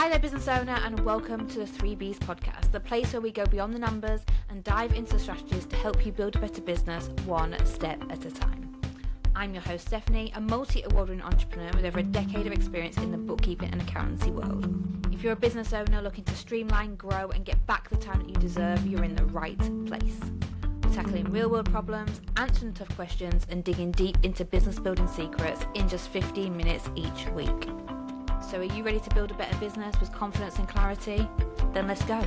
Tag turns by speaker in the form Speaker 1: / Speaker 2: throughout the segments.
Speaker 1: Hi there, business owner, and welcome to the 3Bs podcast, the place where we go beyond the numbers and dive into strategies to help you build a better business one step at a time. I'm your host, Stephanie, a multi-award-winning entrepreneur with over a decade of experience in the bookkeeping and accountancy world. If you're a business owner looking to streamline, grow, and get back the time that you deserve, you're in the right place. We're tackling real-world problems, answering tough questions, and digging deep into business-building secrets in just 15 minutes each week. So are you ready to build a better business with confidence and clarity? Then let's go.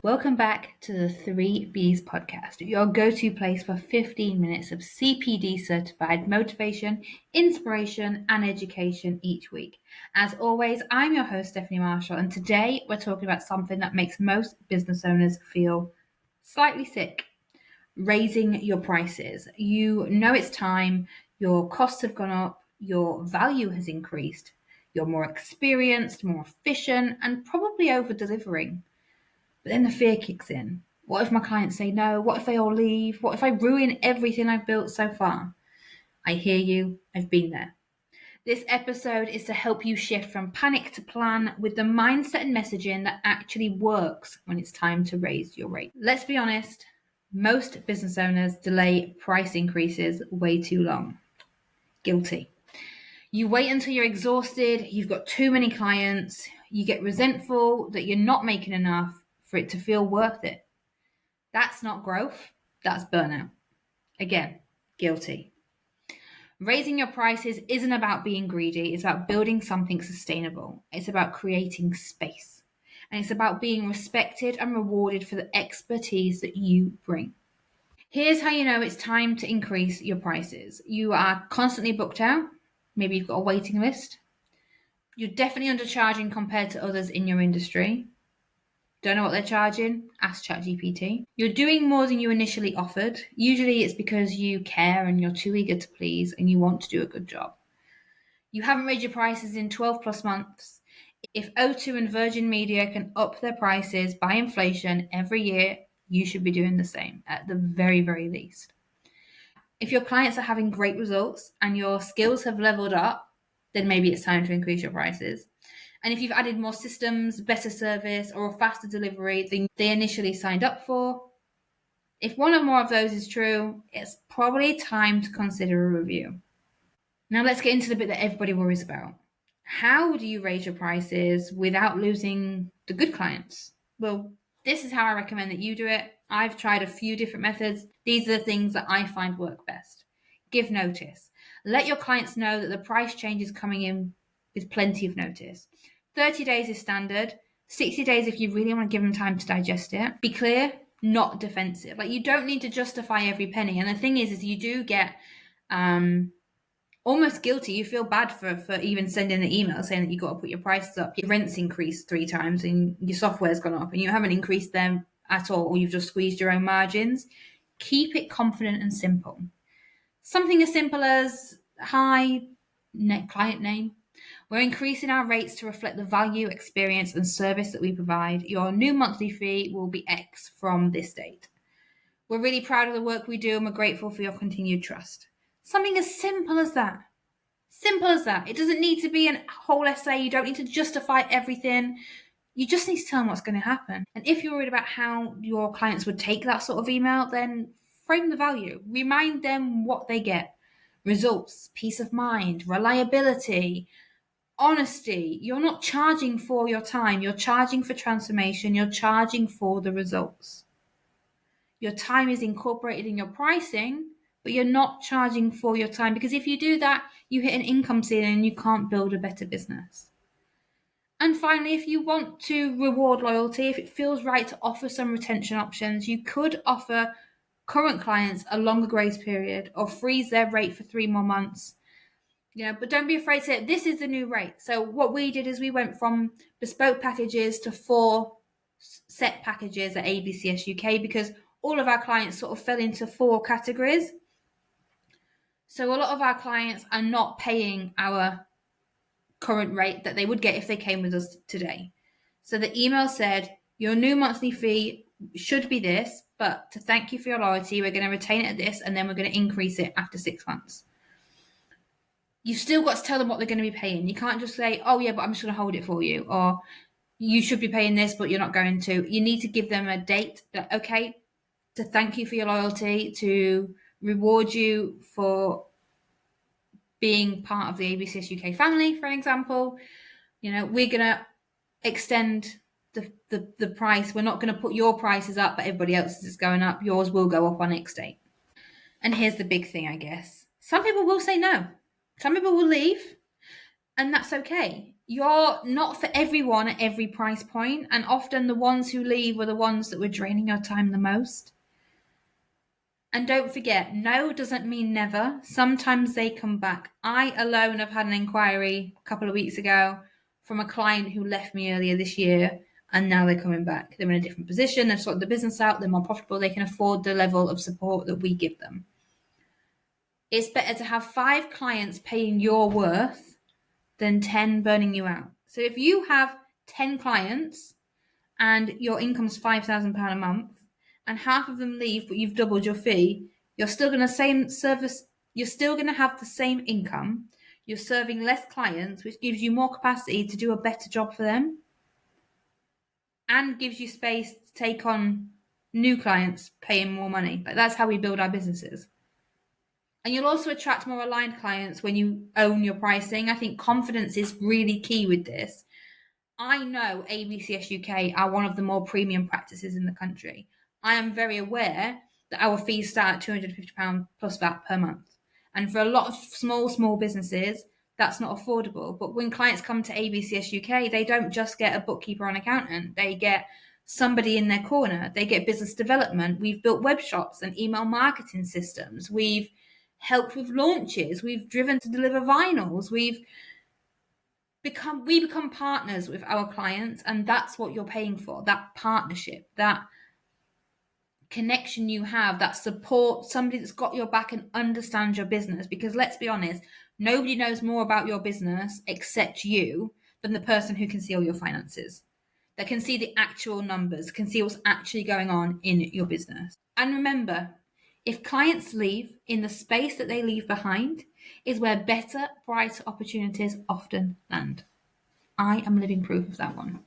Speaker 1: Welcome back to the 3Bs podcast, your go-to place for 15 minutes of CPD certified motivation, inspiration, and education each week. As always, I'm your host, Stephanie Marshall, and today we're talking about something that makes most business owners feel slightly sick: raising your prices. You know it's time, your costs have gone up, your value has increased. You're more experienced, more efficient, and probably over-delivering. But then the fear kicks in. What if my clients say no? What if they all leave? What if I ruin everything I've built so far? I hear you. I've been there. This episode is to help you shift from panic to plan with the mindset and messaging that actually works when it's time to raise your rate. Let's be honest, most business owners delay price increases way too long. Guilty. You wait until you're exhausted, you've got too many clients, you get resentful that you're not making enough for it to feel worth it. That's not growth, that's burnout. Again, guilty. Raising your prices isn't about being greedy, it's about building something sustainable. It's about creating space. And it's about being respected and rewarded for the expertise that you bring. Here's how you know it's time to increase your prices. You are constantly booked out. Maybe you've got a waiting list. You're definitely undercharging compared to others in your industry. Don't know what they're charging? Ask ChatGPT. You're doing more than you initially offered. Usually it's because you care and you're too eager to please and you want to do a good job. You haven't raised your prices in 12 plus months. If O2 and Virgin Media can up their prices by inflation every year, you should be doing the same at the very, very least. If your clients are having great results and your skills have leveled up, then maybe it's time to increase your prices. And if you've added more systems, better service, or a faster delivery than they initially signed up for, if one or more of those is true, it's probably time to consider a review. Now let's get into the bit that everybody worries about. How do you raise your prices without losing the good clients? Well, this is how I recommend that you do it. I've tried a few different methods. These are the things that I find work best. Give notice. Let your clients know that the price change is coming in with plenty of notice. 30 days is standard. 60 days if you really want to give them time to digest it. Be clear, not defensive. Like, you don't need to justify every penny. And the thing is you do get almost guilty. You feel bad for even sending an email saying that you got to put your prices up. Your rent's increased 3 times and your software's gone up and you haven't increased them at all, or you've just squeezed your own margins. Keep it confident and simple. Something as simple as, hi, client name. We're increasing our rates to reflect the value, experience, and service that we provide. Your new monthly fee will be X from this date. We're really proud of the work we do and we're grateful for your continued trust. Something as simple as that. Simple as that. It doesn't need to be a whole essay. You don't need to justify everything. You just need to tell them what's going to happen. And if you're worried about how your clients would take that sort of email, then frame the value. Remind them what they get. Results, peace of mind, reliability, honesty. You're not charging for your time. You're charging for transformation. You're charging for the results. Your time is incorporated in your pricing, but you're not charging for your time, because if you do that, you hit an income ceiling and you can't build a better business. And finally, if you want to reward loyalty, if it feels right to offer some retention options, you could offer current clients a longer grace period or freeze their rate for 3 more months. But don't be afraid to say this is the new rate. So what we did is we went from bespoke packages to 4 set packages at ABCS UK, because all of our clients sort of fell into 4 categories. So a lot of our clients are not paying our current rate that they would get if they came with us today. So the email said, your new monthly fee should be this, but to thank you for your loyalty, we're going to retain it at this, and then we're going to increase it after 6 months. you've still got to tell them what they're going to be paying. You can't just say, oh yeah, but I'm just going to hold it for you, or you should be paying this, but you're not going to. You need to give them a date that, okay, to thank you for your loyalty, to reward you for being part of the ABCS UK family, for example. We're going to extend the price. We're not going to put your prices up, but everybody else's is going up. Yours will go up on X date. And here's the big thing, I guess. Some people will say no. Some people will leave, and that's okay. You're not for everyone at every price point, and often the ones who leave were the ones that were draining your time the most. And don't forget, no doesn't mean never. Sometimes they come back. I alone have had an inquiry a couple of weeks ago from a client who left me earlier this year, and now they're coming back. They're in a different position, they've sorted the business out, they're more profitable, they can afford the level of support that we give them. It's better to have 5 clients paying your worth than 10 burning you out. So if you have 10 clients and your income's £5,000 a month, and half of them leave, but you've doubled your fee, you're still going to have the same income. You're serving less clients, which gives you more capacity to do a better job for them, and gives you space to take on new clients paying more money. That's how we build our businesses. And you'll also attract more aligned clients when you own your pricing. I think confidence is really key with this. I know ABCS UK are one of the more premium practices in the country. I am very aware that our fees start at £250 plus VAT per month. And for a lot of small businesses, that's not affordable. But when clients come to ABCS UK, they don't just get a bookkeeper or an accountant. They get somebody in their corner. They get business development. We've built web shops and email marketing systems. We've helped with launches. We've driven to deliver vinyls. We become partners with our clients, and that's what you're paying for, that partnership, that connection you have, that support, somebody that's got your back and understands your business. Because let's be honest, nobody knows more about your business except you than the person who can see all your finances, that can see the actual numbers, can see what's actually going on in your business. And remember, if clients leave, in the space that they leave behind is where better, brighter opportunities often land. I am living proof of that one.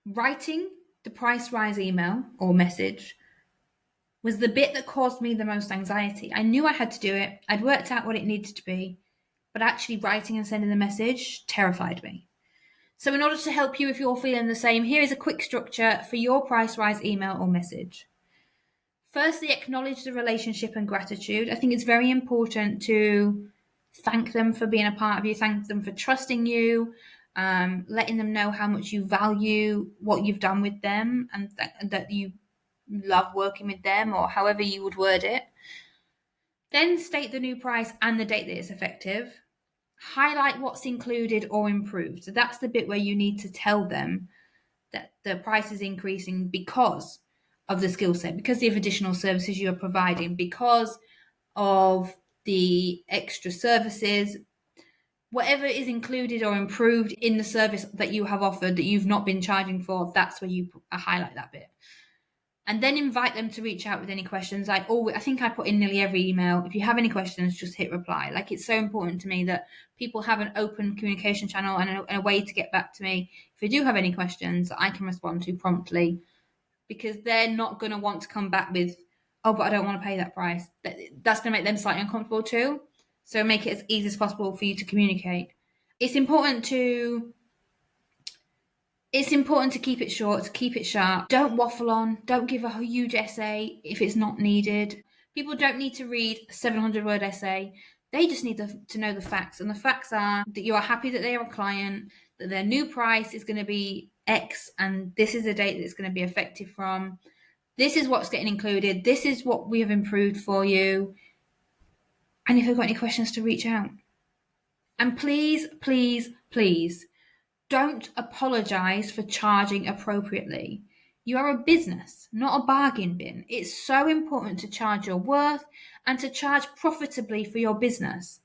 Speaker 1: Writing the price rise email or message was the bit that caused me the most anxiety. I knew I had to do it. I'd worked out what it needed to be, but actually writing and sending the message terrified me. So in order to help you if you're feeling the same, here is a quick structure for your price rise email or message. Firstly, acknowledge the relationship and gratitude. I think it's very important to thank them for being a part of you, thank them for trusting you, letting them know how much you value what you've done with them, and that you love working with them, or however you would word it. Then state the new price and the date that it's effective. Highlight what's included or improved. So that's the bit where you need to tell them that the price is increasing because of the skill set, because of additional services you are providing, because of the extra services, whatever is included or improved in the service that you have offered that you've not been charging for. That's where you highlight that bit. And then invite them to reach out with any questions. I think I put in nearly every email, if you have any questions, just hit reply. It's so important to me that people have an open communication channel and a way to get back to me if they do have any questions that I can respond to promptly, because they're not going to want to come back with, oh, but I don't want to pay that price. That's going to make them slightly uncomfortable too. So make it as easy as possible for you to communicate. It's important to keep it short, to keep it sharp. Don't waffle on. Don't give a huge essay if it's not needed. People don't need to read a 700-word essay. They just need to know the facts. And the facts are that you are happy that they are a client, that their new price is going to be X, and this is the date that it's going to be effective from. This is what's getting included. This is what we have improved for you. And if you've got any questions, to reach out. And please, please, please, don't apologise for charging appropriately. You are a business, not a bargain bin. It's so important to charge your worth and to charge profitably for your business.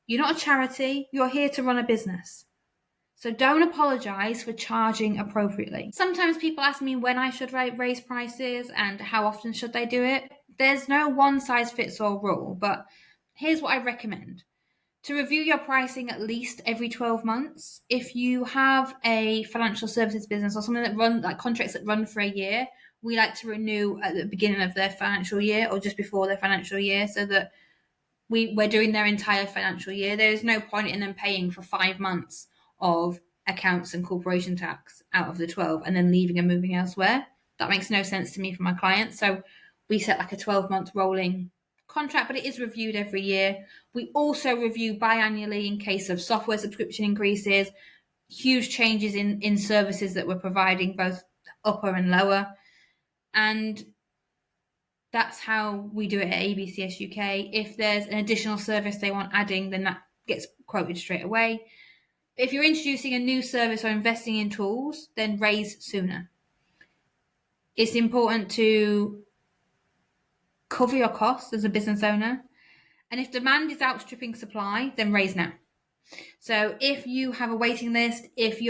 Speaker 1: You're not a charity, you're here to run a business. So don't apologise for charging appropriately. Sometimes people ask me when I should raise prices and how often should they do it. There's no one size fits all rule, but here's what I recommend. to review your pricing at least every 12 months. If you have a financial services business or something that run like contracts that run for a year, we like to renew at the beginning of their financial year or just before their financial year, so that we're doing their entire financial year. There is no point in them paying for 5 months of accounts and corporation tax out of the 12 and then leaving and moving elsewhere. That makes no sense to me for my clients. So we set like a 12-month rolling contract, but it is reviewed every year. We also review biannually in case of software subscription increases, huge changes in services that we're providing, both upper and lower. And that's how we do it at ABCS UK. If there's an additional service they want adding, then that gets quoted straight away. If you're introducing a new service or investing in tools, then raise sooner. It's important to cover your costs as a business owner. And if demand is outstripping supply, then raise now. So if you have a waiting list, if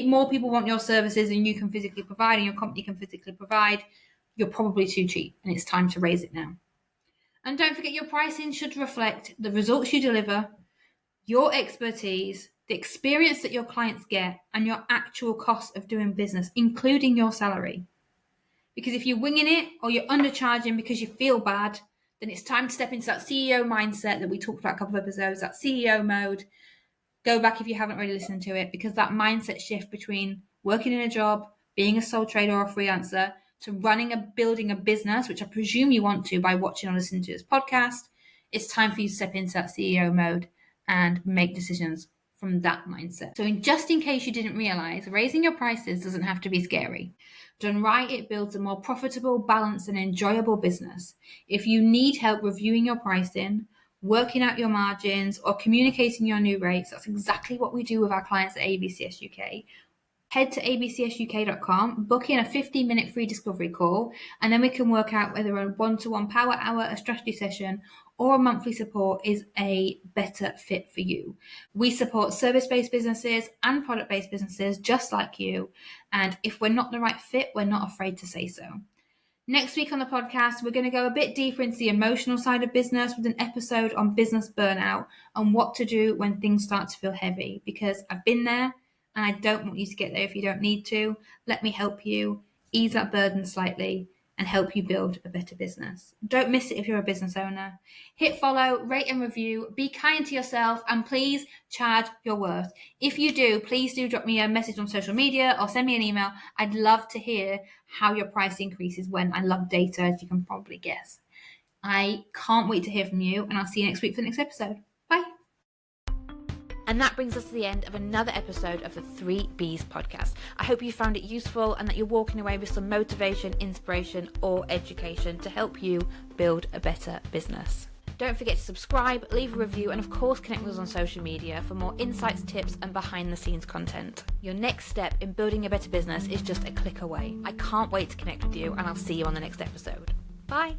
Speaker 1: more people want your services than you can physically provide and your company can physically provide, you're probably too cheap and it's time to raise it now. And don't forget, your pricing should reflect the results you deliver, your expertise, the experience that your clients get, and your actual cost of doing business, including your salary. Because if you're winging it or you're undercharging because you feel bad, then it's time to step into that CEO mindset that we talked about a couple of episodes, that CEO mode. Go back if you haven't already listened to it, because that mindset shift between working in a job, being a sole trader or a freelancer, to building a business, which I presume you want to by watching or listening to this podcast, it's time for you to step into that CEO mode and make decisions from that mindset. So just in case you didn't realize, raising your prices doesn't have to be scary. Done right, it builds a more profitable, balanced, and enjoyable business. If you need help reviewing your pricing, working out your margins, or communicating your new rates, that's exactly what we do with our clients at ABCS UK. Head to abcsuk.com, book in a 15-minute free discovery call, and then we can work out whether a one-to-one power hour, a strategy session, or a monthly support is a better fit for you. We support service-based businesses and product-based businesses just like you, and if we're not the right fit, we're not afraid to say so. Next week on the podcast, we're going to go a bit deeper into the emotional side of business with an episode on business burnout and what to do when things start to feel heavy, because I've been there and I don't want you to get there if you don't need to. Let me help you ease that burden slightly and help you build a better business. Don't miss it if you're a business owner. Hit follow, rate and review, be kind to yourself, and please charge your worth. If you do, please do drop me a message on social media or send me an email. I'd love to hear how your price increases when. I love data, as you can probably guess. I can't wait to hear from you, and I'll see you next week for the next episode. Bye. And that brings us to the end of another episode of the 3Bs podcast. I hope you found it useful and that you're walking away with some motivation, inspiration, or education to help you build a better business. Don't forget to subscribe, leave a review, and of course connect with us on social media for more insights, tips, and behind the scenes content. Your next step in building a better business is just a click away. I can't wait to connect with you, and I'll see you on the next episode. Bye.